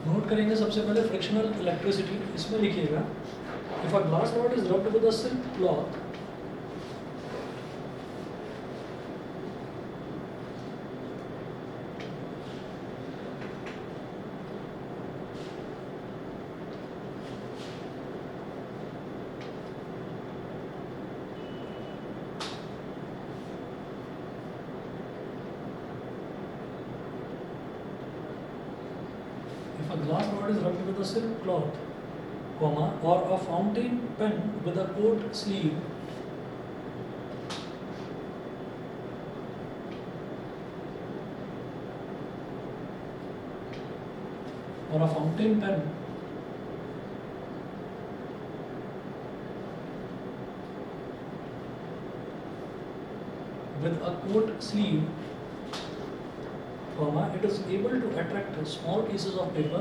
Note करेंगे सबसे पहले फ्रिक्शनल इलेक्ट्रिसिटी, इसमें लिखिएगा if a glass rod is rubbed with a silk cloth if a glass rod is rubbed with a silk cloth, comma, or a fountain pen with a coat sleeve, or a fountain pen with a coat sleeve, comma, it is able to attract small pieces of paper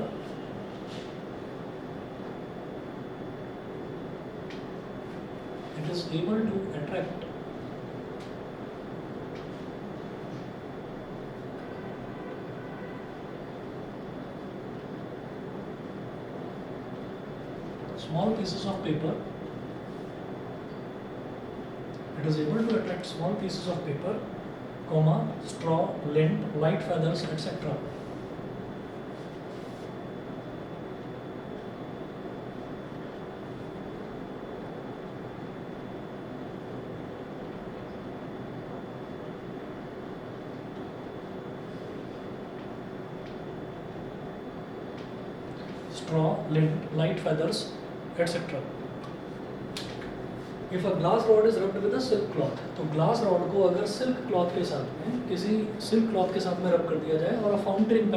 it is able to attract small pieces of paper it is able to attract small pieces of paper, comma, straw, lint, light feathers, etc. Straw, lint, light feathers, etc. If a glass rod is rubbed with a silk cloth, तो glass rod को अगर silk cloth के साथ में किसी silk cloth के साथ में रब कर दिया जाए, और a fountain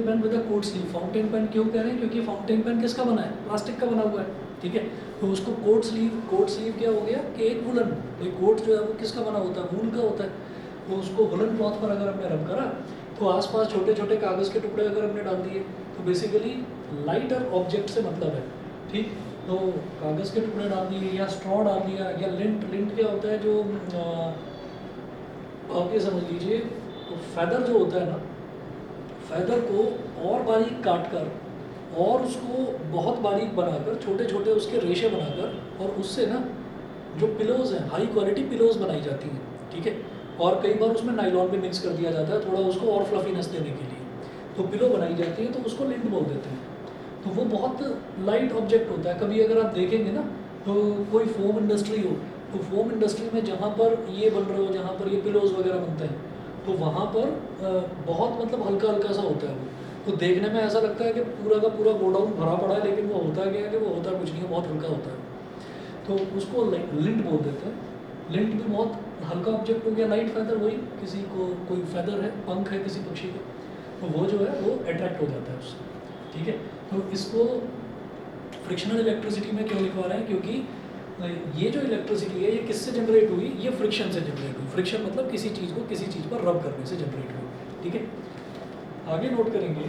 pen with a coat sleeve, fountain pen क्यों कह रहे हैं, क्योंकि फाउंटेन पेन किसका बना है, प्लास्टिक का बना हुआ है, ठीक है। तो उसको कोट स्लीव क्या हो गया कि एक वुलन, तो कोट जो है वो किसका बना होता है, वूल का होता है। तो उसको वुलन क्लॉथ पर अगर हमने रब करा तो आसपास छोटे छोटे कागज़ के टुकड़े अगर हमने डाल दिए तो बेसिकली लाइटर ऑब्जेक्ट से मतलब है, ठीक। तो कागज़ के टुकड़े डाल दिए या स्ट्रॉ डाल दिया या लिंट क्या होता है, जो आप ये समझ लीजिए, तो फैदर जो होता है ना, फैदर को और बारीक काट कर और उसको बहुत बारीक बनाकर छोटे छोटे उसके रेशे बनाकर और उससे ना जो पिलोज़ हैं, हाई क्वालिटी पिलोज़ बनाई जाती हैं, ठीक है। और कई बार उसमें नाइलॉन भी मिक्स कर दिया जाता है थोड़ा उसको और फ्लफीनेस देने के लिए, तो पिलो बनाई जाती है, तो उसको लिंट बोल देते हैं। तो वो बहुत लाइट ऑब्जेक्ट होता है। कभी अगर आप देखेंगे ना तो कोई फोम इंडस्ट्री हो, तो फोम इंडस्ट्री में जहाँ पर ये बन रहे हो, जहाँ पर ये पिलोज़ वगैरह बनते हैं, तो वहाँ पर बहुत मतलब हल्का हल्का सा होता है वो। तो देखने में ऐसा लगता है कि पूरा का पूरा गोडाउन भरा पड़ा है, लेकिन वो होता क्या है कि वो होता कुछ नहीं है, बहुत हल्का होता है। तो उसको लिंट बोल देते हैं। लिंट भी बहुत हल्का ऑब्जेक्ट हो गया। लाइट फैदर वही, किसी को कोई फैदर है, पंख है किसी पक्षी का, तो वो जो है वो अट्रैक्ट हो जाता है उससे, ठीक है। तो इसको फ्रिक्शनल इलेक्ट्रिसिटी में क्यों लिखवा रहे हैं, क्योंकि ये जो इलेक्ट्रिसिटी है ये किससे जनरेट हुई, ये फ्रिक्शन से जनरेट हुई। फ्रिक्शन मतलब किसी चीज़ को किसी चीज़ पर रब करने से जनरेट हुई, ठीक है। आगे नोट करेंगे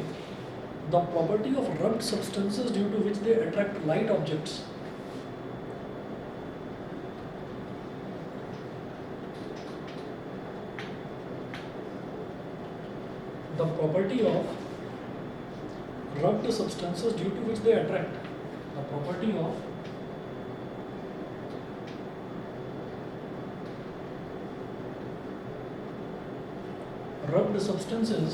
the property of rubbed substances due to which they attract light objects. The property of rubbed substances due to which they attract. The property of rubbed substances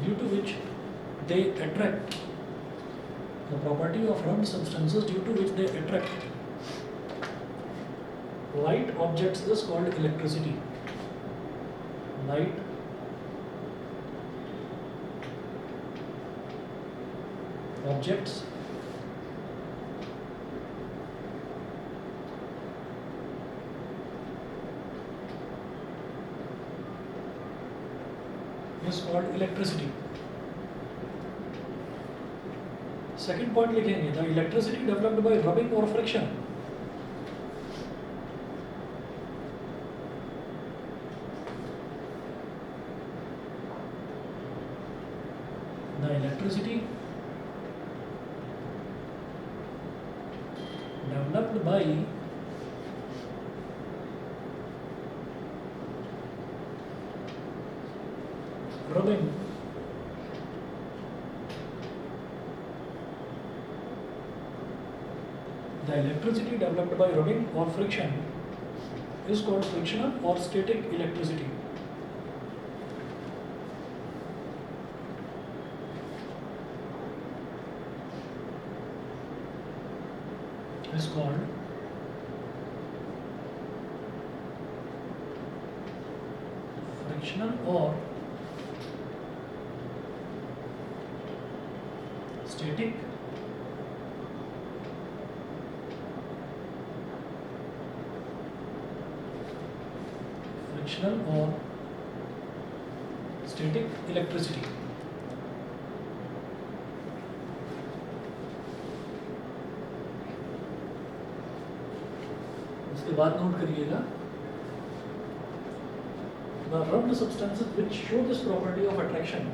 due to which they attract, the property of rubbed substances due to which they attract light objects is called electricity. Light objects is called electricity. Second point लिखेंगे the electricity developed by rubbing और friction. The electricity developed by rubbing the electricity developed by rubbing or friction is called frictional or static electricity. Is called frictional or static or static electricity. इसके बाद note करिएगा the rubbed substances which show this property of attraction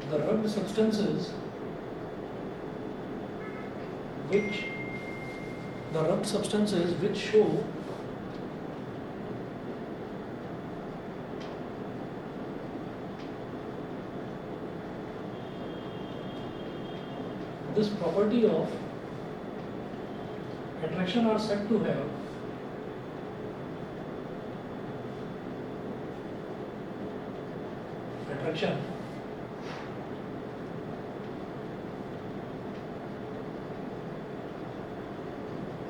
the rubbed substances which show this property of attraction are said to have attraction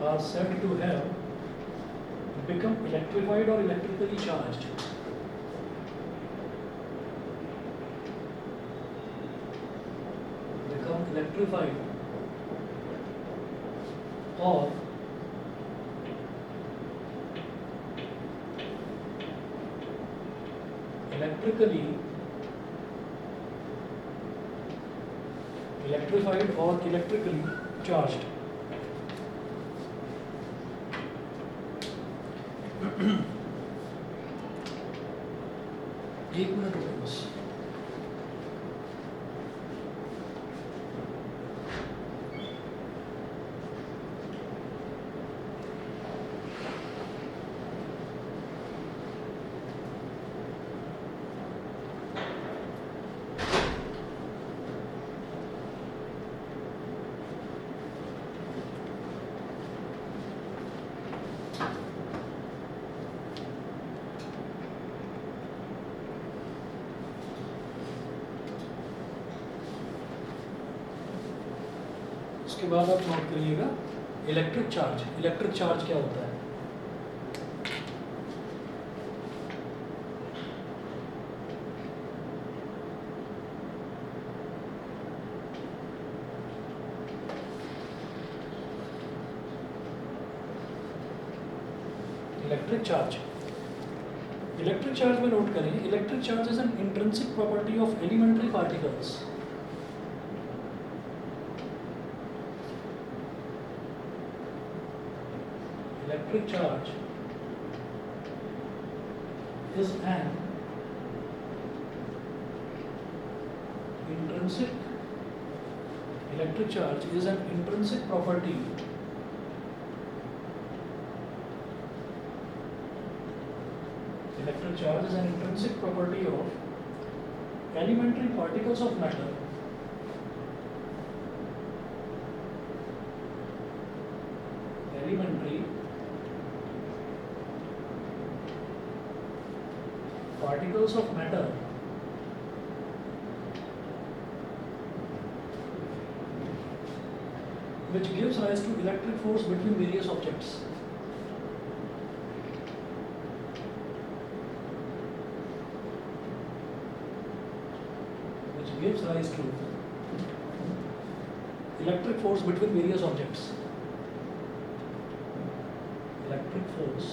are said to have become electrified or electrically charged. Become electrified or electrically charged. एक minute रुको बस. उसके बाद आप note करिएगा electric charge. Electric charge क्या होता है? इलेक्ट्रिक चार्ज में नोट करें electric charge is an intrinsic property of elementary particles. Electric charge is an intrinsic property of elementary particles of matter which gives rise to electric force between various objects. Electric force between various objects. Electric force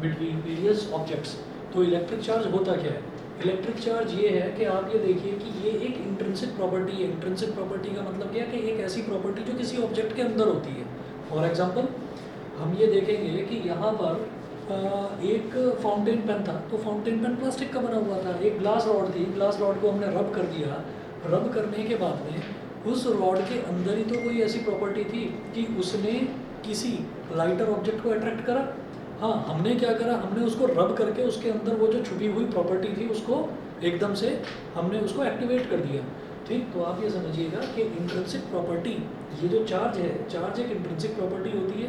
between various objects. तो electric charge होता क्या है? Electric charge ये है कि आप ये देखिए कि ये एक इंट्रिंसिक प्रॉपर्टी है। इंट्रिंसिक प्रॉपर्टी का मतलब क्या है कि एक ऐसी प्रॉपर्टी जो किसी ऑब्जेक्ट के अंदर होती है। फॉर एग्जांपल हम ये देखेंगे कि यहाँ पर एक फाउंटेन पेन था, तो फाउंटेन पेन प्लास्टिक का बना हुआ था। एक ग्लास रॉड थी, ग्लास रॉड को हमने रब कर दिया। रब करने के बाद में उस रॉड के अंदर ही तो कोई ऐसी प्रॉपर्टी थी कि उसने किसी लाइटर ऑब्जेक्ट को अट्रैक्ट करा। हाँ, हमने क्या करा, हमने उसको रब करके उसके अंदर वो जो छुपी हुई प्रॉपर्टी थी उसको एकदम से हमने उसको एक्टिवेट कर दिया। ठीक, तो आप ये समझिएगा कि इंट्रिंसिक प्रॉपर्टी, ये जो चार्ज है, चार्ज एक इंट्रिंसिक प्रॉपर्टी होती है।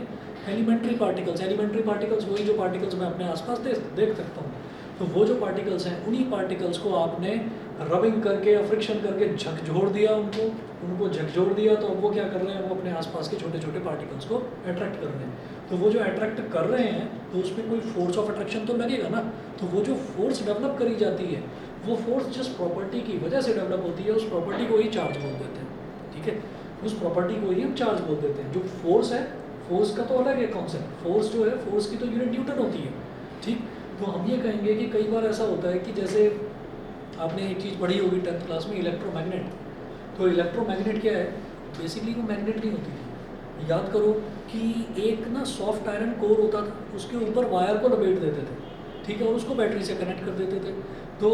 एलिमेंट्री पार्टिकल्स वही जो पार्टिकल्स मैं अपने आसपास देख सकता हूँ। तो वो जो पार्टिकल्स हैं, उन्हीं पार्टिकल्स को आपने रबिंग करके या फ्रिक्शन करके झकझोर दिया, उनको झकझोर दिया, तो अब वो क्या कर रहे हैं, वो अपने आसपास के छोटे छोटे पार्टिकल्स को अट्रैक्ट कर रहे हैं। तो वो जो अट्रैक्ट कर रहे हैं तो उसमें कोई फोर्स ऑफ अट्रैक्शन तो लगेगा ना। तो वो जो फोर्स डेवलप करी जाती है, वो फोर्स जिस प्रॉपर्टी की वजह से डेवलप होती है, उस प्रॉपर्टी को ही चार्ज बोल देते हैं। ठीक है, उस प्रॉपर्टी को ही हम चार्ज बोल देते हैं। जो फोर्स है, फोर्स का तो अलग है कॉन्सेप्ट। फोर्स जो है, फोर्स की तो यूनिट न्यूटन होती है। ठीक, तो हम ये कहेंगे कि कई बार ऐसा होता है कि जैसे आपने एक चीज़ पढ़ी होगी 10th क्लास में, इलेक्ट्रोमैग्नेट। तो इलेक्ट्रोमैग्नेट क्या है, बेसिकली वो मैग्नेट नहीं होती थी। याद करो कि एक ना सॉफ्ट आयरन कोर होता था, उसके ऊपर वायर को लपेट देते थे, ठीक है, और उसको बैटरी से कनेक्ट कर देते थे। तो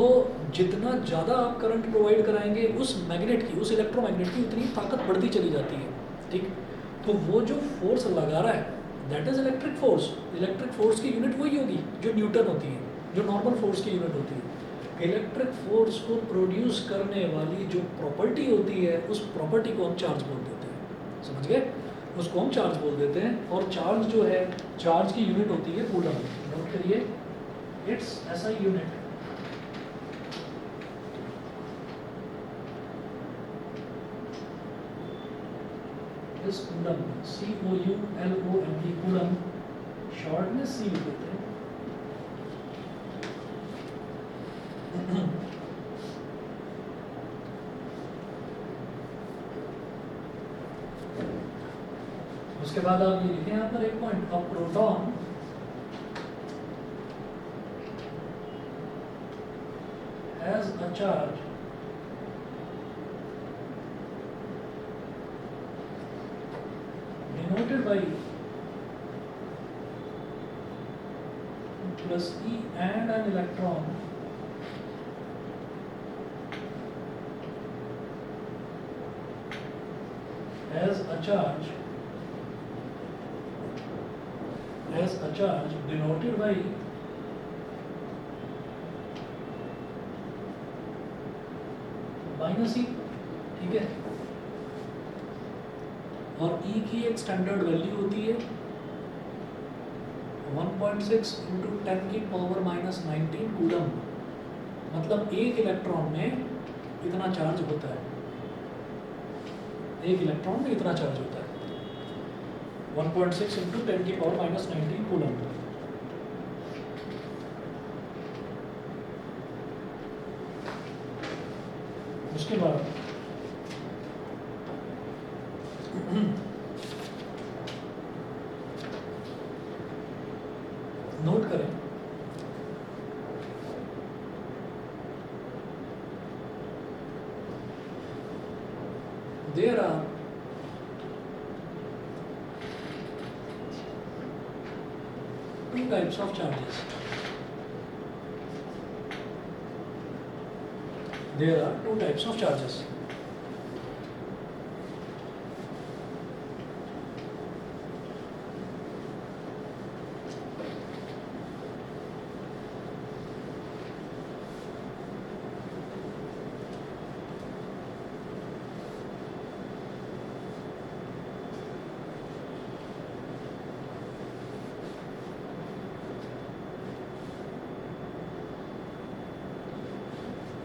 जितना ज़्यादा आप करंट प्रोवाइड कराएंगे उस मैग्नेट की, उस इलेक्ट्रोमैग्नेट की, उतनी ताकत बढ़ती चली जाती है। ठीक, तो वो जो फोर्स लगा रहा है, that is electric force. Electric force की यूनिट वही होगी जो न्यूटन होती है, जो नॉर्मल फोर्स की यूनिट होती है। इलेक्ट्रिक फोर्स को प्रोड्यूस करने वाली जो प्रॉपर्टी होती है, उस प्रॉपर्टी को हम चार्ज बोल देते हैं। समझ गए? उसको हम चार्ज बोल देते हैं। और चार्ज जो है, चार्ज की यूनिट होती है कूलम। नोट करिए, इट्स ऐसा यूनिट इस कूलम, COULOMB, कूलम, शॉर्ट में C लिखते हैं। उसके बाद आप ये लिखें यहाँ पर एक point, a proton has a charge denoted by plus E and an electron has a charge denoted by minus E। ठीक है, और E की एक स्टैंडर्ड वैल्यू होती है 1.6 इंटू 10 की पावर माइनस 19 कूलम। मतलब एक इलेक्ट्रॉन में इतना चार्ज होता है, एक इलेक्ट्रॉन में इतना चार्ज होता है 1.6 इंटू 10 की पावर माइनस 19 कूलम। उसके बाद नोट करें, there are two types of charges. There are two types of charges.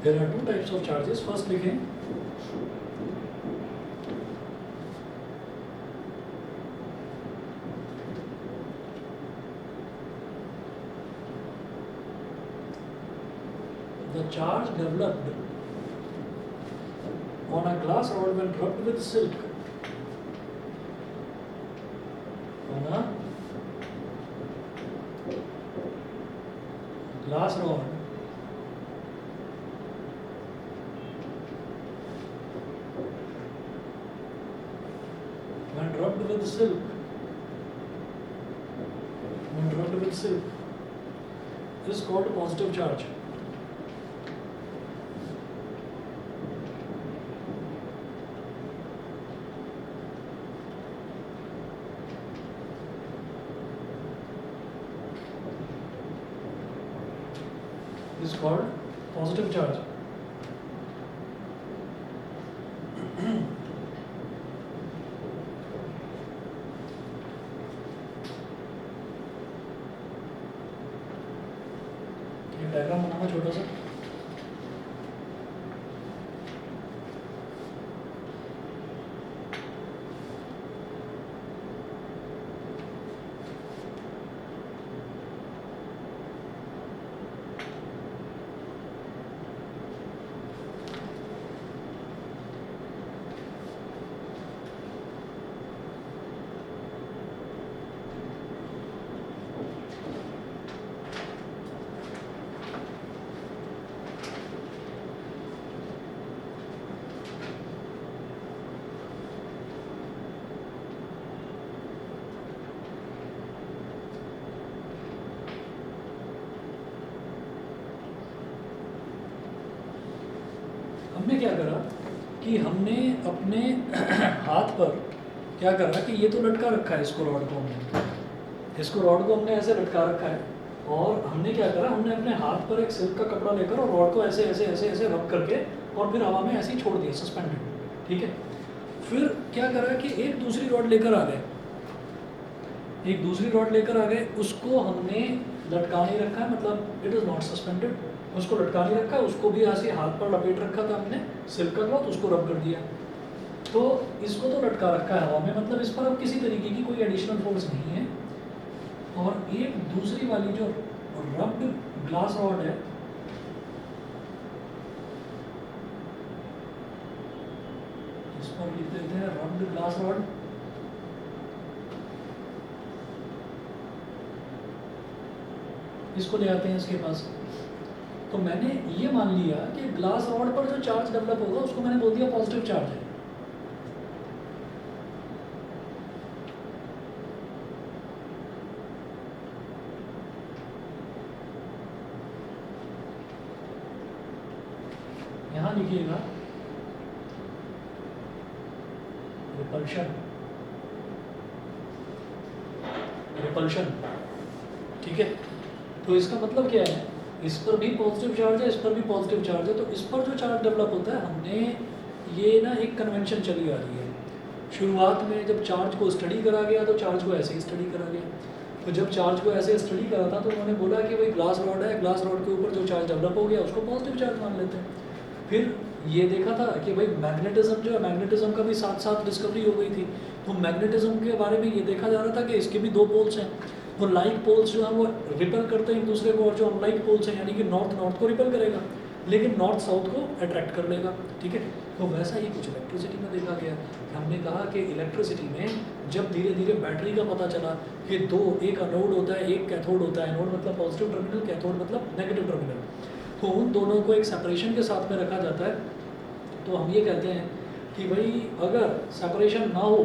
There are two types of charges. First लिखें, the charge developed on a glass rod when rubbed with silk. On a glass rod when rubbed with silk is called positive charge. Is called positive charge. ये diagram बनाना छोटा सा. हमने क्या करा कि हमने अपने हाथ पर क्या करा कि ये तो लटका रखा है इसको रॉड को हमने ऐसे लटका रखा है और हमने क्या करा हमने अपने हाथ पर एक सिल्क का कपड़ा लेकर और रॉड को ऐसे ऐसे ऐसे ऐसे रब करके और फिर हवा में ऐसे ही छोड़ दिया सस्पेंडेड. ठीक है. फिर क्या करा कि एक दूसरी रॉड लेकर आ गए उसको हमने लटका नहीं रखा है, मतलब इट इज़ नॉट सस्पेंडेड. उसको लटका नहीं रखा, उसको भी ऐसे हाथ पर लपेट रखा था हमने सिल्क का क्लॉथ, उसको रब कर दिया. तो इसको तो लटका रखा है हवा में, मतलब इस पर अब किसी तरीके की कोई एडिशनल फोर्स नहीं है. और एक दूसरी वाली जो रब्ड ग्लास रॉड है, इस पर लिख देते हैं रब्ड ग्लास रॉड. इसको ले आते हैं इसके पास. तो मैंने ये मान लिया कि ग्लास रॉड पर जो चार्ज डेवलप होगा उसको मैंने बोल दिया पॉजिटिव चार्ज है. यहां लिखिएगा रिपल्शन. ठीक है. तो इसका मतलब क्या है, इस पर भी पॉजिटिव चार्ज है, इस पर भी पॉजिटिव चार्ज है. तो इस पर जो चार्ज डेवलप होता है, हमने ये ना एक कन्वेंशन चली आ रही है. शुरुआत में जब चार्ज को स्टडी करा गया तो चार्ज को ऐसे ही स्टडी करा गया. तो जब चार्ज को ऐसे स्टडी करा था तो उन्होंने बोला कि भाई ग्लास रॉड है, ग्लास रॉड के ऊपर जो चार्ज डेवलप हो गया उसको पॉजिटिव चार्ज मान लेते हैं. फिर ये देखा था कि भाई मैग्नेटिज्म जो है, मैग्नेटिज्म का भी साथ साथ डिस्कवरी हो गई थी. तो मैग्नेटिज्म के बारे में ये देखा जा रहा था कि इसके भी दो पोल्स हैं. तो लाइक पोल्स जो हैं वो रिपेल करते हैं एक दूसरे को, और जो अनलाइक पोल्स हैं यानी कि नॉर्थ को रिपेल करेगा लेकिन नॉर्थ साउथ को अट्रैक्ट कर लेगा. ठीक है. तो वैसा ही कुछ इलेक्ट्रिसिटी में देखा गया. हमने कहा कि इलेक्ट्रिसिटी में जब धीरे धीरे बैटरी का पता चला कि एक एनोड होता है, एक कैथोड होता है. एनोड मतलब पॉजिटिव टर्मिनल, कैथोड मतलब नेगेटिव टर्मिनल. तो उन दोनों को एक सेपरेशन के साथ में रखा जाता है. तो हम ये कहते हैं कि भाई अगर सेपरेशन ना हो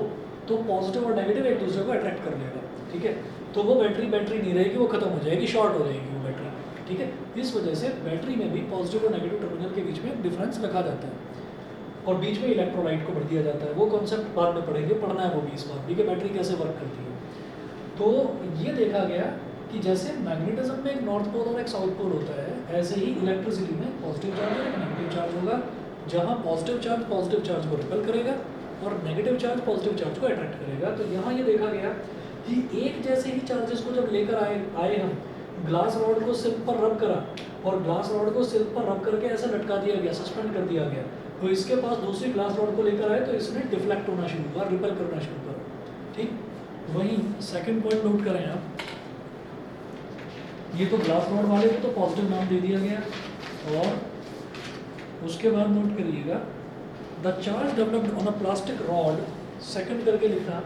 तो पॉजिटिव और नेगेटिव एक दूसरे को अट्रैक्ट कर लेगा. ठीक है. तो वो बैटरी नहीं रहेगी, वो खत्म हो जाएगी, शॉर्ट हो जाएगी वो बैटरी. ठीक है. इस वजह से बैटरी में भी पॉजिटिव और नेगेटिव टर्मिनल के बीच में डिफरेंस रखा जाता है और बीच में इलेक्ट्रोलाइट को भर दिया जाता है. वो कॉन्सेप्ट बाद में पढ़ेंगे, पढ़ना है वो भी इस बार. ठीक है. बैटरी कैसे वर्क करती है. तो ये देखा गया कि जैसे मैग्नेटिज्म में एक नॉर्थ पोल और एक साउथ पोल होता है, ऐसे ही इलेक्ट्रिसिटी में पॉजिटिव चार्ज और नेगेटिव चार्ज होगा. जहाँ पॉजिटिव चार्ज को रिपेल करेगा और नेगेटिव चार्ज पॉजिटिव चार्ज को अट्रैक्ट करेगा. तो यहाँ ये देखा गया कि एक जैसे ही चार्जेस को जब लेकर आए हम, ग्लास रॉड को सिल्क पर रब करा और ग्लास रॉड को सिल्क पर रब करके ऐसे लटका दिया गया, सस्पेंड कर दिया गया. तो इसके पास दूसरी ग्लास रॉड को लेकर आए तो इसने डिफ्लेक्ट होना शुरू हुआ, रिपेल करना शुरू करा. ठीक. वहीं सेकंड पॉइंट नोट करें आप, ये तो ग्लास रॉड वाले को तो पॉजिटिव नाम दे दिया गया और उसके बाद नोट करिएगा the charge developed on a plastic rod, second करके लिखा,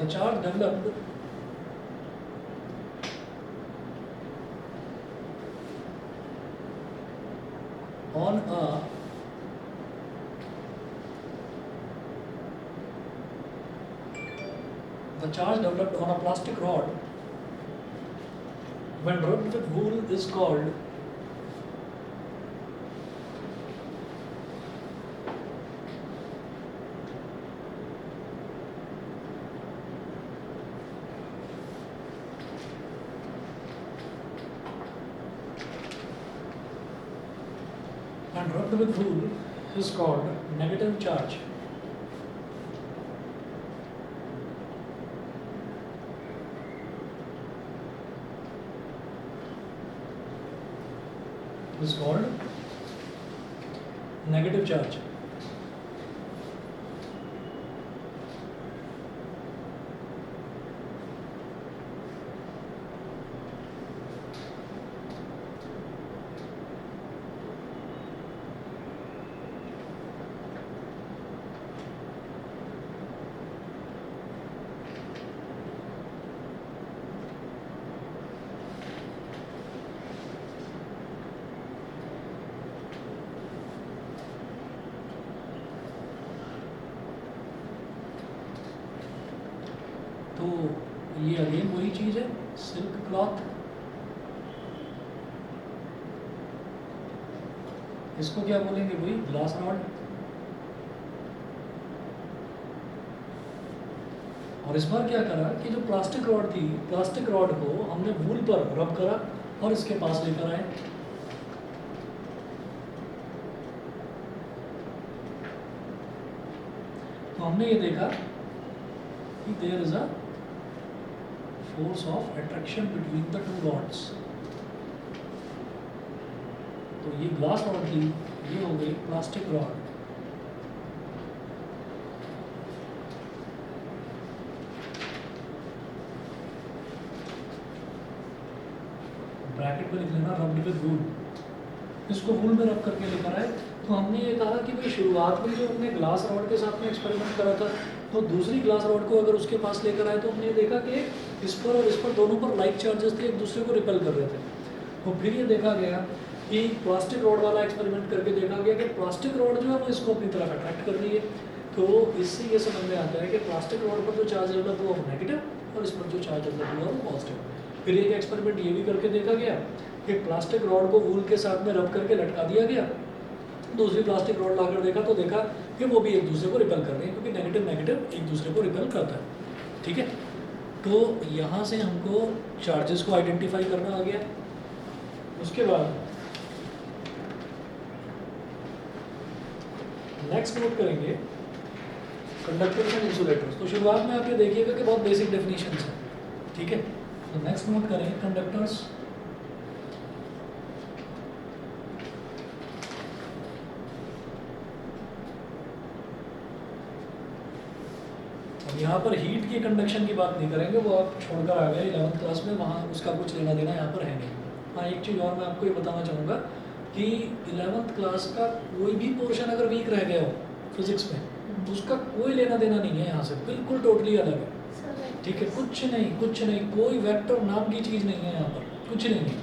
the charge developed on a the charge developed on a plastic rod when rubbed with wool is called and rubbed with wool is called negative charge. Is called negative charge. तो ये again वही चीज़ है, silk cloth. इसको क्या बोलेंगे भाई? Glass rod. और इस बार क्या करा कि जो प्लास्टिक रॉड थी, प्लास्टिक रॉड को हमने वूल पर रब करा और इसके पास लेकर आए। तो हमने ये देखा कि there is a force of attraction between the two rods। तो ये ग्लास रॉड थी, ये हो गई प्लास्टिक रॉड। ब्रैकेट में लिख लेना रब्ड विद वूल। इसको वूल में रब करके लेकर आए। तो हमने ये कहा कि भाई शुरुआत में जो हमने ग्लास रॉड के साथ में एक्सपेरिमेंट करा था, तो दूसरी ग्लास रॉड को अगर उसके पास लेकर आए तो हमने देखा कि इस पर और इस पर दोनों पर लाइक चार्जेस थे, एक दूसरे को रिपेल कर रहे थे। तो फिर ये देखा गया कि प्लास्टिक रॉड वाला एक्सपेरिमेंट करके देखा गया कि प्लास्टिक रॉड जो है वो इसको अपनी तरफ अट्रैक्ट कर रही है। तो इससे ये समझ में आता है कि प्लास्टिक रॉड पर जो चार्ज डेवलप हुआ वो नेगेटिव और इस पर जो चार्ज डेवलप हुआ वो पॉजिटिव। फिर एक एक्सपेरिमेंट ये भी करके देखा गया कि प्लास्टिक रॉड को वूल के साथ में रब करके लटका दिया गया, दूसरी प्लास्टिक रॉड लाकर देखा तो देखा कि वो भी एक दूसरे को रिपेल कर रहे हैं, क्योंकि नेगेटिव नेगेटिव एक दूसरे को रिपेल करता है। ठीक है, तो यहाँ से हमको चार्जेस को आइडेंटिफाई करना आ गया। उसके बाद नेक्स्ट नोट करेंगे कंडक्टर्स एंड इंसुलेटर्स। तो शुरुआत में आप ये देखिएगा कि बहुत बेसिक डेफिनेशंस हैं। ठीक है, तो नेक्स्ट नोट करें कंडक्टर्स यहाँ पर हीट की कंडक्शन की बात नहीं करेंगे, वो आप छोड़कर आ गए 11th क्लास में, वहाँ उसका कुछ लेना देना यहाँ पर है नहीं। हाँ, एक चीज़ और मैं आपको ये बताना चाहूँगा कि 11th क्लास का कोई भी पोर्शन अगर वीक रह गया हो फिजिक्स में, तो उसका कोई लेना देना नहीं है यहाँ से, बिल्कुल टोटली अलग है। ठीक है, कुछ नहीं, कोई वेक्टर नाम की चीज़ नहीं है यहाँ पर, कुछ नहीं है।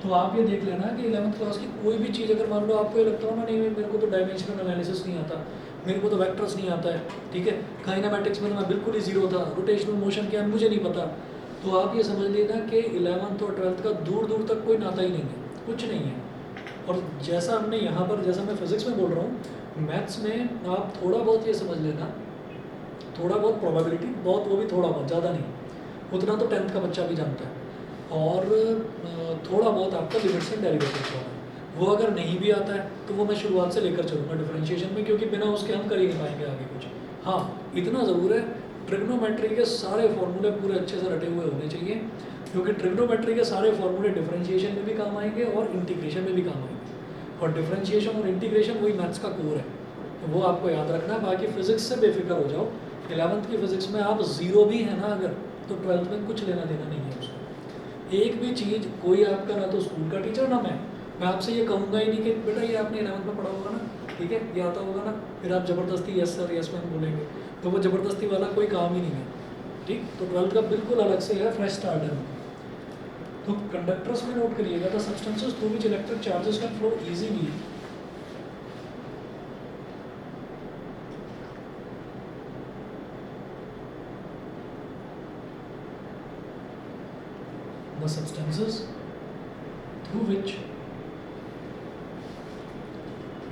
तो आप ये देख लेना कि 11th क्लास की कोई भी चीज़ अगर मान लो आपको ये लगता हो ना, नहीं मेरे को तो डायमेंशनल एनालिसिस नहीं आता, मेरे को तो वेक्टर्स नहीं आता है, ठीक है, काइनेमेटिक्स में मैं बिल्कुल ही जीरो था, रोटेशनल मोशन क्या है मुझे नहीं पता, तो आप ये समझ लेना कि 11th और 12th का दूर दूर तक कोई नाता ही नहीं है, कुछ नहीं है। और जैसा हमने यहाँ पर, जैसा मैं फिजिक्स में बोल रहा हूँ, मैथ्स में आप थोड़ा बहुत ये समझ लेना, थोड़ा बहुत प्रोबेबिलिटी, बहुत वो भी थोड़ा बहुत, ज़्यादा नहीं, उतना तो 10th का बच्चा भी जानता है, और थोड़ा बहुत आपका लिमिट्स एंड डेरिवेटिव्स होगा। वो अगर नहीं भी आता है तो वो मैं शुरुआत से लेकर चलूँगा डिफरेंशिएशन में, क्योंकि बिना उसके हम कर ही नहीं पाएंगे आगे कुछ। हाँ, इतना ज़रूर है, ट्रिग्नोमेट्री के सारे फॉर्मूले पूरे अच्छे से रटे हुए होने चाहिए, क्योंकि ट्रिग्नोमेट्री के सारे फॉर्मूले डिफरेंशिएशन में भी काम आएंगे और इंटीग्रेशन में भी काम आएंगे, और डिफरेंशिएशन और इंटीग्रेशन वही मैथ्स का कोर है, तो वो आपको याद रखना है। बाकी फिजिक्स से बेफिक्र हो जाओ, 11th की फिजिक्स में आप ज़ीरो भी है ना अगर, तो 12th में कुछ लेना देना नहीं है उसको। एक भी चीज़, कोई आपका ना तो स्कूल का टीचर ना मैं आपसे ये कहूँगा ही नहीं कि बेटा ये आपने 11th में पढ़ा होगा ना, ठीक है, ये आता होगा ना, फिर आप ज़बरदस्ती यस सर यस मैम बोलेंगे, तो वो ज़बरदस्ती वाला कोई काम ही नहीं है। ठीक, तो 12th का बिल्कुल अलग से है, फ्रेश स्टार्ट है। तो कंडक्टर्स में नोट करिएगा, the substances through which electric charges can flow easily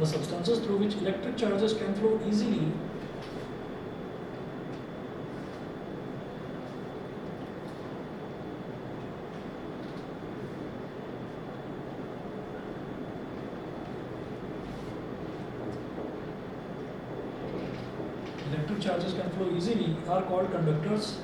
the substances through which electric charges can flow easily are called conductors.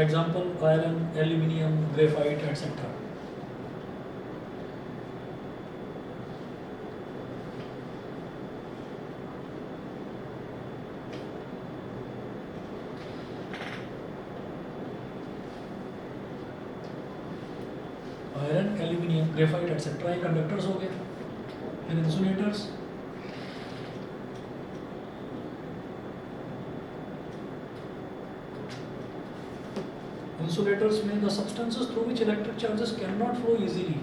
Example: iron, aluminium, graphite, etc. Iron, aluminium, graphite etcetera ये conductors हो गए। फिर insulators, में the substances through which electric charges can not flow easily.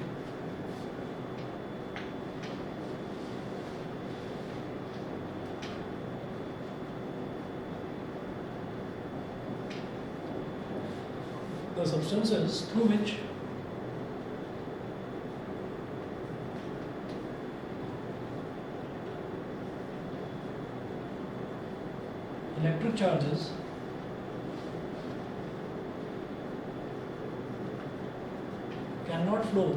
The substances through which electric charges cannot flow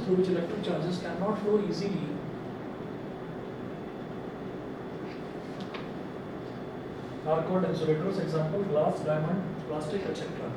through which electric charges cannot flow easily are called insulators. Example: glass, diamond, plastic, etc.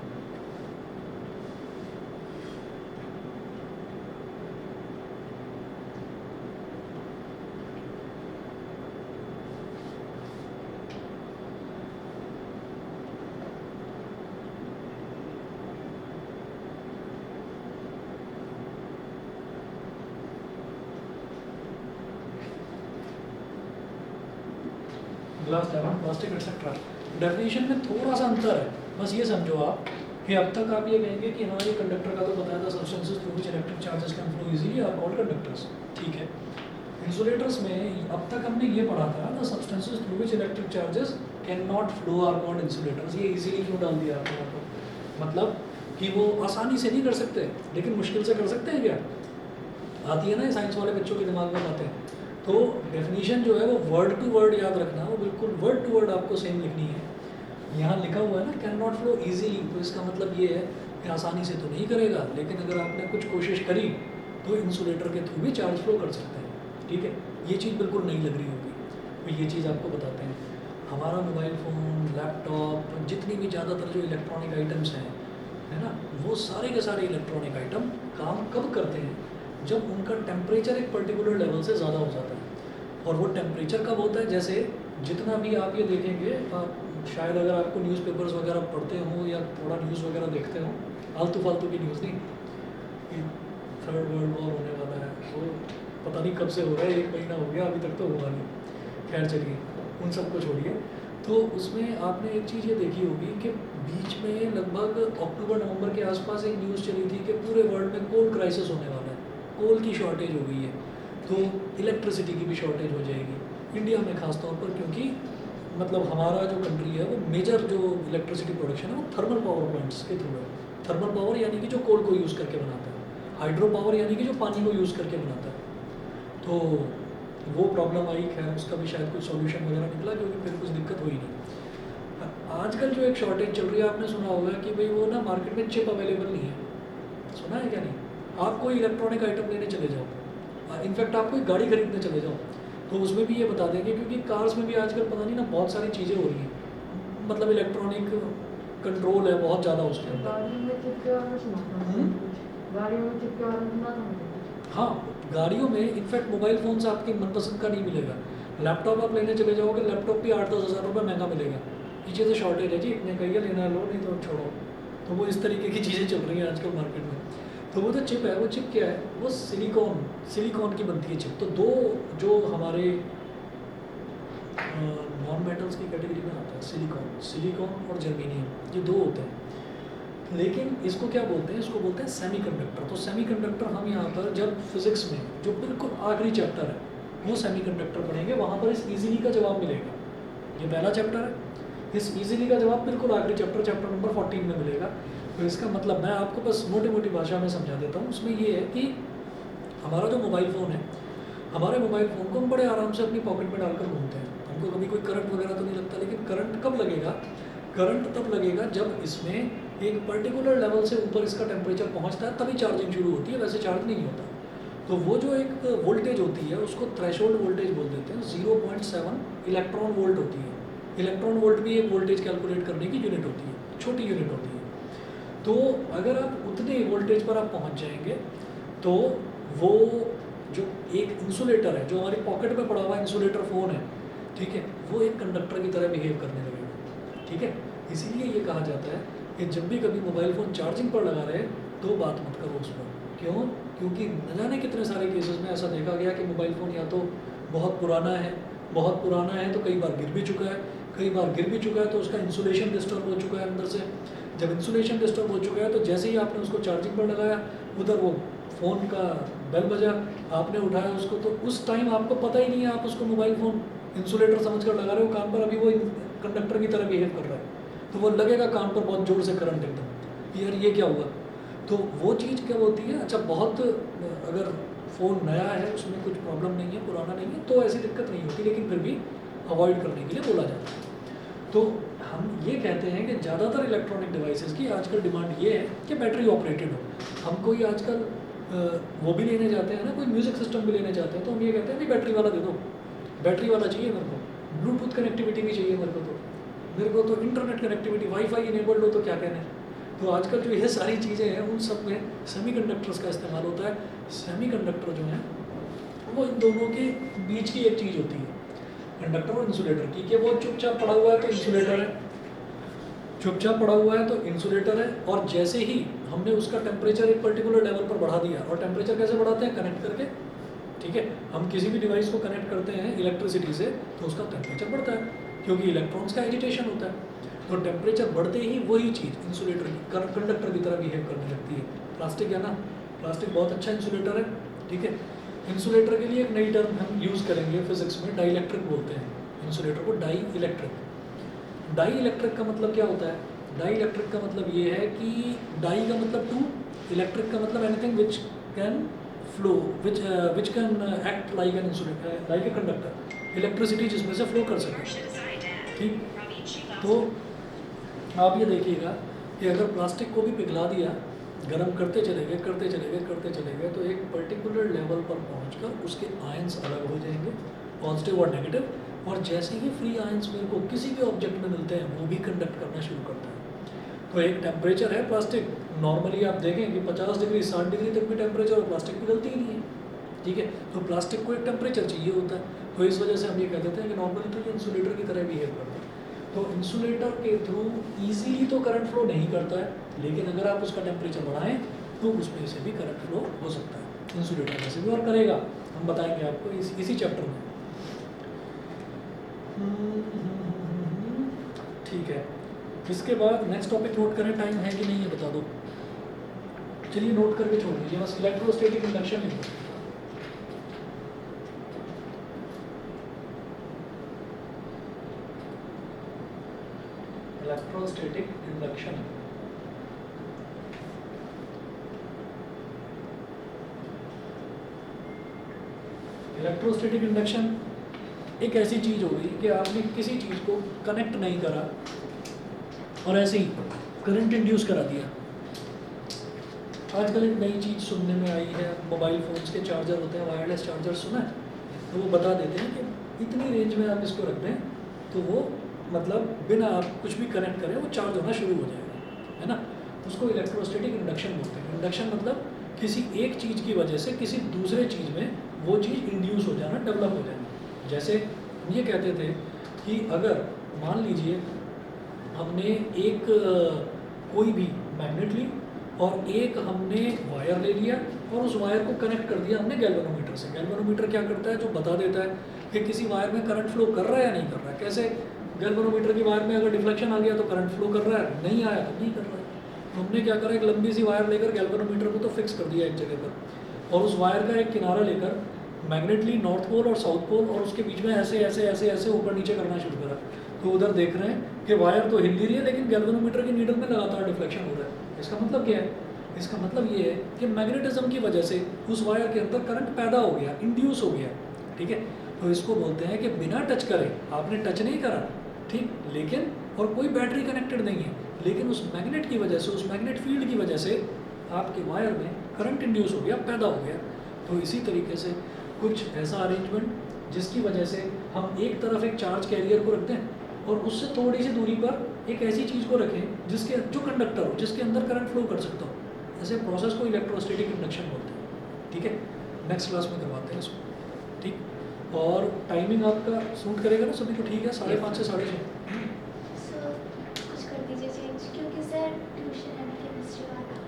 Glass, diamond, plastic etcetera. Definition में थोड़ा सा अंतर है, बस ये समझो आप कि अब तक आप ये कहेंगे कि हाँ ये कंडक्टर का तो बताया था, substances through which electric charges can flow easily are called conductors, ठीक है। इंसुलेटर्स में अब तक हमने ये पढ़ा था, the substances through which electric charges can not flow are called insulators. ये इजीली क्यों डाल दिया आपने, मतलब कि वो आसानी से नहीं कर सकते लेकिन मुश्किल से कर सकते हैं क्या? आती है ना साइंस वाले बच्चों के दिमाग में बातें। तो डेफिनेशन जो है वो वर्ड टू वर्ड याद रखना, वो बिल्कुल वर्ड टू वर्ड आपको सेम लिखनी है। यहाँ लिखा हुआ है ना कैन नॉट फ्लो इजीली, तो इसका मतलब ये है कि आसानी से तो नहीं करेगा, लेकिन अगर आपने कुछ कोशिश करी तो इंसुलेटर के थ्रू भी चार्ज फ्लो कर सकते हैं, ठीक है। ये चीज़ बिल्कुल नहीं लग रही होगी, तो ये चीज़ आपको बताते हैं। हमारा मोबाइल फ़ोन, लैपटॉप, जितनी भी ज़्यादातर जो इलेक्ट्रॉनिक आइटम्स हैं, है ना, वो सारे के सारे इलेक्ट्रॉनिक आइटम काम कब करते हैं? जब उनका टेम्परेचर एक पर्टिकुलर लेवल से ज़्यादा हो जाता है। और वो टेम्परेचर कब होता है? जैसे जितना भी आप ये देखेंगे, शायद अगर आपको न्यूज़पेपर्स वगैरह पढ़ते हो या थोड़ा न्यूज़ वगैरह देखते हो, आलतू फालतू की न्यूज़ नहीं कि 3rd वर्ल्ड वॉर होने वाला है, वो पता नहीं कब से हो रहा है, 1 महीना हो गया, अभी तक तो हुआ नहीं। खैर चलिए, उन सबको छोड़िए। तो उसमें आपने एक चीज़ ये देखी होगी कि बीच में लगभग अक्टूबर-नवंबर के आसपास एक न्यूज़ चली थी कि पूरे वर्ल्ड में कोल क्राइसिस होने वाला है, कोल की शॉर्टेज हो गई है, तो इलेक्ट्रिसिटी की भी शॉर्टेज हो जाएगी इंडिया में ख़ास तौर पर, क्योंकि मतलब हमारा जो कंट्री है वो मेजर जो इलेक्ट्रिसिटी प्रोडक्शन है वो थर्मल पावर प्लांट्स के थ्रू है। थर्मल पावर यानी कि जो कोल को यूज़ करके बनाता है, हाइड्रो पावर यानी कि जो पानी को यूज़ करके बनाता है। तो वो प्रॉब्लम आई, खैर उसका भी शायद कुछ सॉल्यूशन वगैरह निकला, क्योंकि फिर कुछ दिक्कत हुई नहीं। आजकल जो एक शॉर्टेज चल रही है, आपने सुना होगा कि भाई वो ना मार्केट में चिप अवेलेबल नहीं है, सुना है क्या नहीं? आप कोई इलेक्ट्रॉनिक आइटम लेने चले जाओ, इनफैक्ट आप कोई गाड़ी खरीदने चले जाओ, तो उसमें भी ये बता देंगे, क्योंकि कार्स में भी आजकल पता नहीं ना बहुत सारी चीज़ें हो रही हैं, मतलब इलेक्ट्रॉनिक कंट्रोल है बहुत ज़्यादा उसके अंदर। गाड़ियों में चिप के बारे में सुना था मैंने हम्म? कुछ, गाड़ियों में चिप के बारे में सुना था मैंने कुछ। हाँ, गाड़ियों में इनफैक्ट मोबाइल फ़ोन से आपके मनपसंद का नहीं मिलेगा। लैपटॉप आप लेने चले जाओगे, लैपटॉप भी 8-10 हज़ार रुपये महंगा मिलेगा। ये चीज़ें शॉर्टेज है जी, इतने का ही है, लेना है लो, नहीं तो छोड़ो। तो वो इस तरीके की चीज़ें चल रही हैं आजकल मार्केट में। तो वो जो चिप है, वो चिप क्या है, वो सिलिकॉन की बनती है चिप। तो दो जो हमारे नॉन मेटल्स की कैटेगरी में आता है, सिलिकॉन और जर्मेनियम, ये दो होते हैं। लेकिन इसको क्या बोलते हैं, इसको बोलते हैं सेमीकंडक्टर। तो सेमीकंडक्टर हम यहाँ पर जब फिजिक्स में जो बिल्कुल आखिरी चैप्टर है वो सेमीकंडक्टर पढ़ेंगे, वहाँ पर इस इजीली का जवाब मिलेगा। ये पहला चैप्टर है, इस इजीली का जवाब बिल्कुल आखिरी चैप्टर नंबर 14 में मिलेगा। तो इसका मतलब मैं आपको बस मोटी मोटी भाषा में समझा देता हूँ। उसमें ये है कि हमारा जो मोबाइल फ़ोन है, हमारे मोबाइल फ़ोन को हम बड़े आराम से अपनी पॉकेट में डालकर घूमते हैं, हमको कभी कोई करंट वगैरह तो नहीं लगता। लेकिन करंट कब लगेगा, करंट तब लगेगा जब इसमें एक पर्टिकुलर लेवल से ऊपर इसका टेम्परेचर पहुंचता है, तभी चार्जिंग शुरू होती है, वैसे चार्ज नहीं होता। तो वो जो एक वोल्टेज होती है उसको थ्रेशोल्ड वोल्टेज बोल देते हैं। 0.7 इलेक्ट्रॉन वोल्ट होती है। इलेक्ट्रॉन वोल्ट भी एक वोल्टेज कैलकुलेट करने की यूनिट होती है, छोटी यूनिट होती है। तो अगर आप उतने वोल्टेज पर आप पहुंच जाएंगे तो वो जो एक इंसुलेटर है, जो हमारी पॉकेट में पड़ा हुआ इंसुलेटर फ़ोन है, ठीक है, वो एक कंडक्टर की तरह बिहेव करने लगेगा। ठीक है, इसीलिए ये कहा जाता है कि जब भी कभी मोबाइल फ़ोन चार्जिंग पर लगा रहे तो बात मत करो उस पर। क्यों? क्योंकि न जाने कितने सारे केसेस में ऐसा देखा गया कि मोबाइल फ़ोन या तो बहुत पुराना है तो कई बार गिर भी चुका है, कई बार गिर भी चुका है तो उसका इंसुलेशन डिस्टर्ब हो चुका है अंदर से। जब इंसुलेशन डिस्टर्ब हो चुका है तो जैसे ही आपने उसको चार्जिंग पर लगाया, उधर वो फ़ोन का बेल बजा, आपने उठाया उसको, तो उस टाइम आपको पता ही नहीं है, आप उसको मोबाइल फ़ोन इंसुलेटर समझकर लगा रहे हो कान पर, अभी वो कंडक्टर की तरह बिहेव कर रहा है। तो वो लगेगा कान पर बहुत ज़ोर से करंट एकदम, यार ये क्या हुआ। तो वो चीज़ क्या होती है, अच्छा बहुत अगर फ़ोन नया है, उसमें कुछ प्रॉब्लम नहीं है, पुराना नहीं है, तो ऐसी दिक्कत नहीं होती, लेकिन फिर भी अवॉइड करने के लिए बोला जाता है। तो हम ये कहते हैं कि ज़्यादातर इलेक्ट्रॉनिक डिवाइसेस की आजकल डिमांड ये है कि बैटरी ऑपरेटेड हो। हम कोई आजकल वो भी लेने जाते हैं ना, कोई म्यूज़िक सिस्टम भी लेने जाते हैं, तो हम ये कहते हैं कि बैटरी वाला दे दो, बैटरी वाला चाहिए मेरे को, ब्लूटूथ कनेक्टिविटी भी चाहिए मेरे को तो इंटरनेट कनेक्टिविटी, वाईफाई इनेबल्ड हो तो क्या कहने। तो आजकल जो ये सारी चीज़ें हैं उन सब में सेमीकंडक्टर्स का इस्तेमाल होता है। सेमीकंडक्टर जो है वो इन दोनों के बीच की एक चीज़ होती है, कंडक्टर और इंसुलेटर की, कि वो चुपचाप पड़ा हुआ है तो इंसुलेटर है, चुपचाप पड़ा हुआ है तो इंसुलेटर है। और जैसे ही हमने उसका टेम्परेचर एक पर्टिकुलर लेवल पर बढ़ा दिया, और टेम्परेचर कैसे बढ़ाते हैं, कनेक्ट करके, ठीक है, हम किसी भी डिवाइस को कनेक्ट करते हैं इलेक्ट्रिसिटी से तो उसका टेम्परेचर बढ़ता है, क्योंकि इलेक्ट्रॉन्स का एजिटेशन होता है। तो टेम्परेचर बढ़ते ही वही चीज़ इंसुलेटर की कंडक्टर की तरह बिहेव करने लगती है। प्लास्टिक है ना, प्लास्टिक बहुत अच्छा इंसुलेटर है, ठीक है। इंसुलेटर के लिए एक नई टर्म हम यूज़ करेंगे फिजिक्स में, डाई इलेक्ट्रिक बोलते हैं इंसुलेटर को, डाई इलेक्ट्रिक। डाई इलेक्ट्रिक का मतलब क्या होता है, डाई इलेक्ट्रिक का मतलब ये है कि डाई का मतलब टू, इलेक्ट्रिक का मतलब anything which can flow, which can act like an insulator, like a conductor, electricity जिसमें से फ्लो कर सके। ठीक, तो आप ये देखिएगा कि अगर प्लास्टिक को भी पिघला दिया, गर्म करते चले गए तो एक पर्टिकुलर लेवल पर पहुंचकर उसके आयंस अलग हो जाएंगे, पॉजिटिव और नेगेटिव। और जैसे ही फ्री आयंस मेरे को किसी भी ऑब्जेक्ट में मिलते हैं वो भी कंडक्ट करना शुरू करता है। तो एक टेम्परेचर है प्लास्टिक, नॉर्मली आप देखें कि 50 डिग्री 60 डिग्री तक भी टेम्परेचर और प्लास्टिक पिघलती ही नहीं है, ठीक है। तो प्लास्टिक को एक टेम्परेचर चाहिए होता है, तो इस वजह से हम ये कह देते हैं कि नॉर्मली तो ये इंसुलेटर की तरह बिहेव करता है। तो इंसुलेटर के थ्रू ईजीली तो करंट फ्लो नहीं करता है, लेकिन अगर आप उसका टेम्परेचर बढ़ाएं तो उसमें से भी करंट फ्लो हो सकता है। इंसुलेटर में से भी और करेगा, हम बताएंगे आपको इसी चैप्टर में। ठीक है, इसके बाद नेक्स्ट टॉपिक नोट करें, टाइम है कि नहीं है बता दो। चलिए नोट करके छोड़ दीजिए, बस इलेक्ट्रोस्टैटिक इंडक्शन लिखो। इलेक्ट्रोस्टैटिक इंडक्शन, इलेक्ट्रोस्टैटिक इंडक्शन एक ऐसी चीज़ हो गई कि आपने किसी चीज़ को कनेक्ट नहीं करा और ऐसे ही करंट इंड्यूस करा दिया। आजकल एक नई चीज़ सुनने में आई है, मोबाइल फ़ोन्स के चार्जर होते हैं, वायरलेस चार्जर, सुना है? तो वो बता देते हैं कि इतनी रेंज में आप इसको रख दें तो वो मतलब बिना आप कुछ भी कनेक्ट करें वो चार्ज होना शुरू हो जाएगा, है ना। उसको इलेक्ट्रोस्टैटिक इंडक्शन बोलते हैं। इंडक्शन मतलब किसी एक चीज़ की वजह से किसी दूसरे चीज़ में वो चीज़ इंड्यूस हो जाना, डेवलप हो जाना। जैसे हम ये कहते थे कि अगर मान लीजिए हमने एक कोई भी मैग्नेट ली और एक हमने वायर ले लिया और उस वायर को कनेक्ट कर दिया हमने गैल्वेनोमीटर से। गैल्वेनोमीटर क्या करता है, जो बता देता है कि किसी वायर में करंट फ्लो कर रहा है या नहीं कर रहा है। कैसे, गैल्वेनोमीटर की वायर में अगर डिफ्लेक्शन आ गया तो करंट फ्लो कर रहा है, नहीं आया तो नहीं कर रहा है। तो हमने क्या करा, एक लंबी सी वायर लेकर गैल्वेनोमीटर को तो फिक्स कर दिया एक जगह पर, और उस वायर का एक किनारा लेकर मैग्नेट ली नॉर्थ पोल और साउथ पोल, और उसके बीच में ऐसे ऐसे ऐसे ऐसे ऊपर नीचे करना शुरू करा। तो उधर देख रहे हैं कि वायर तो हिल नहीं रही है लेकिन गैल्वेनोमीटर की नीडल में लगातार डिफ्लेक्शन हो रहा है। इसका मतलब क्या है, इसका मतलब ये है कि मैग्नेटिज्म की वजह से उस वायर के अंदर करंट पैदा हो गया, इंड्यूस हो गया, ठीक है। तो इसको बोलते हैं कि बिना टच करे, आपने टच नहीं करा, ठीक, लेकिन और कोई बैटरी कनेक्टेड नहीं है, लेकिन उस मैग्नेट की वजह से, उस मैग्नेट फील्ड की वजह से आपके वायर में करंट इंड्यूस हो गया, पैदा हो गया। तो इसी तरीके से कुछ ऐसा अरेंजमेंट जिसकी वजह से हम एक तरफ एक चार्ज कैरियर को रखते हैं और उससे थोड़ी सी दूरी पर एक ऐसी चीज़ को रखें जिसके जो कंडक्टर हो, जिसके अंदर करंट फ्लो कर सकता हो। ऐसे प्रोसेस को इलेक्ट्रोस्टैटिक इंडक्शन बोलते हैं, ठीक है। नेक्स्ट क्लास में करवाते हैं इसको, ठीक। और टाइमिंग आपका सूट करेगा ना सभी को, ठीक है, 5:30 से 6:30। सर कुछ कर दीजिए चेंज, क्योंकि सर ट्यूशन है ना केमिस्ट्री वाला।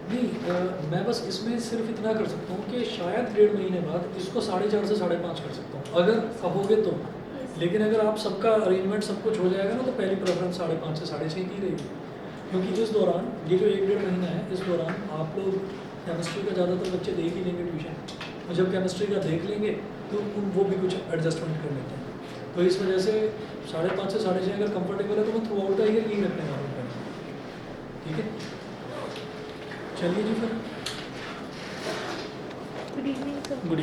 नहीं, मैं बस इसमें सिर्फ इतना कर सकता हूँ कि शायद 1.5 महीने बाद इसको 4:30 से 5:30 कर सकता हूँ, अगर कहोगे तो। लेकिन अगर आप सबका अरेंजमेंट सब कुछ हो जाएगा ना तो पहली प्रेफरेंस 5:30 से 6:30 की रहेगी। क्योंकि इस दौरान ये जो 1-1.5 महीना है, इस दौरान आप लोग केमिस्ट्री का ज़्यादातर बच्चे देख ही लेंगे ट्यूशन, और जब केमिस्ट्री का देख लेंगे तो वो भी कुछ एडजस्टमेंट कर लेते हैं। तो इस वजह से 5:30 से 6:30 अगर कंफर्टेबल है तो मैं थ्रू आउट द ईयर यही रखने वाला हूँ, ठीक है। चलिए जी फिर, गुड इवनिंग सर। गुड